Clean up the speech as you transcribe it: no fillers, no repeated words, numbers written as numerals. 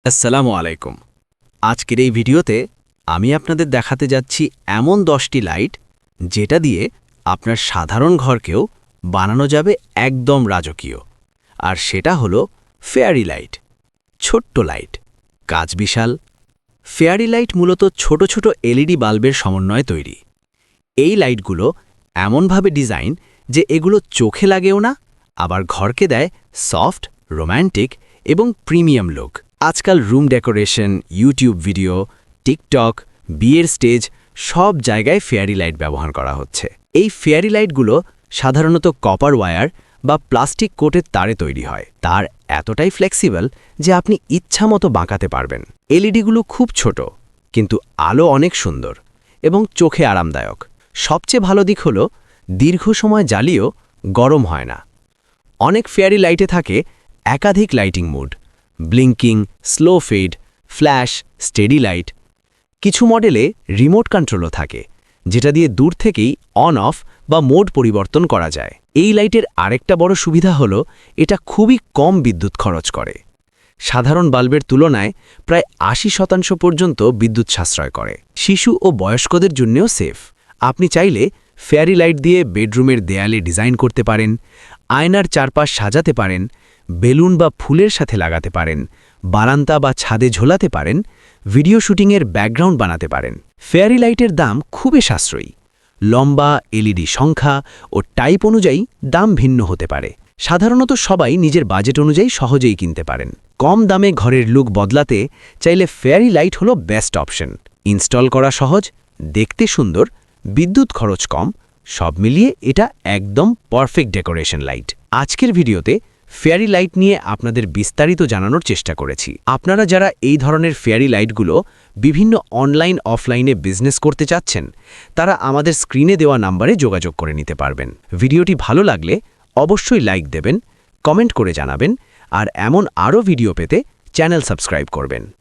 আসসালামু আলাইকুম। আজকের এই ভিডিওতে আমি আপনাদের দেখাতে যাচ্ছি এমন 10টি লাইট যেটা দিয়ে আপনার সাধারণ ঘরকেও বানানো যাবে একদম রাজকীয়। আর সেটা হলো ফেয়ারি লাইট। ছোট্ট লাইট, কাজ বিশাল। ফেয়ারি লাইট মূলত ছোট ছোট এলইডি বাল্বের সমন্বয়ে তৈরি। এই লাইটগুলো এমনভাবে ডিজাইন যে এগুলো চোখে লাগেও না, আবার ঘরকে দেয় সফট, রোম্যান্টিক এবং প্রিমিয়াম লুক। আজকাল room decoration, YouTube video, TikTok, বিয়ের স্টেজ সব জায়গায় ফেয়ারি লাইট ব্যবহার করা হচ্ছে। এই ফেয়ারি লাইটগুলো সাধারণত কপার ওয়্যার বা প্লাস্টিক কোটের তারে তৈরি হয়। তার এতটাই ফ্লেক্সিবল যে আপনি ইচ্ছামতো বাঁকাতে পারবেন। এলইডিগুলো খুব ছোট, কিন্তু আলো অনেক সুন্দর এবং চোখে আরামদায়ক। সবচেয়ে ভালো দিক হলো দীর্ঘ সময় জ্বালিয়েও গরম হয় না। অনেক ফেয়ারি লাইটে থাকে একাধিক lighting mode, blinking, slow fade, flash, steady light. কিছু মডেলে রিমোট কন্ট্রোলও থাকে, যেটা দিয়ে দূর থেকেই অন অফ বা মোড পরিবর্তন করা যায়। এই লাইটের আরেকটা বড় সুবিধা হলো এটা খুবই কম বিদ্যুৎ খরচ করে। সাধারণ বাল্বের তুলনায় প্রায় 80% পর্যন্ত বিদ্যুৎ সাশ্রয় করে। শিশু ও বয়স্কদের জন্যও সেফ। আপনি চাইলে ফেয়ারি লাইট দিয়ে বেডরুমের দেয়ালে ডিজাইন করতে পারেন, আয়নার চারপাশ সাজাতে পারেন, বেলুন বা ফুলের সাথে লাগাতে পারেন, বারান্দা বা ছাদে ঝোলাতে পারেন, ভিডিও শুটিংয়ের ব্যাকগ্রাউন্ড বানাতে পারেন। ফেয়ারি লাইটের দাম খুবই সাশ্রয়ী। লম্বা, এলইডি সংখ্যা ও টাইপ অনুযায়ী দাম ভিন্ন হতে পারে। সাধারণত সবাই নিজের বাজেট অনুযায়ী সহজেই কিনতে পারেন। কম দামে ঘরের লুক বদলাতে চাইলে ফেয়ারি লাইট হলো বেস্ট অপশন। ইনস্টল করা সহজ, দেখতে সুন্দর, বিদ্যুৎ খরচ কম, সব মিলিয়ে এটা একদম পারফেক্ট ডেকোরেশন লাইট। আজকের ভিডিওতে ফেয়ারি লাইট নিয়ে আপনাদের বিস্তারিত জানানোর চেষ্টা করেছি। আপনারা যারা এই ধরনের ফেয়ারি লাইটগুলো বিভিন্ন অনলাইন অফলাইনে বিজনেস করতে চাচ্ছেন, তারা আমাদের স্ক্রিনে দেওয়া নাম্বারে যোগাযোগ করে নিতে পারবেন। ভিডিওটি ভালো লাগলে অবশ্যই লাইক দেবেন, কমেন্ট করে জানাবেন, আর এমন আরও ভিডিও পেতে চ্যানেল সাবস্ক্রাইব করবেন।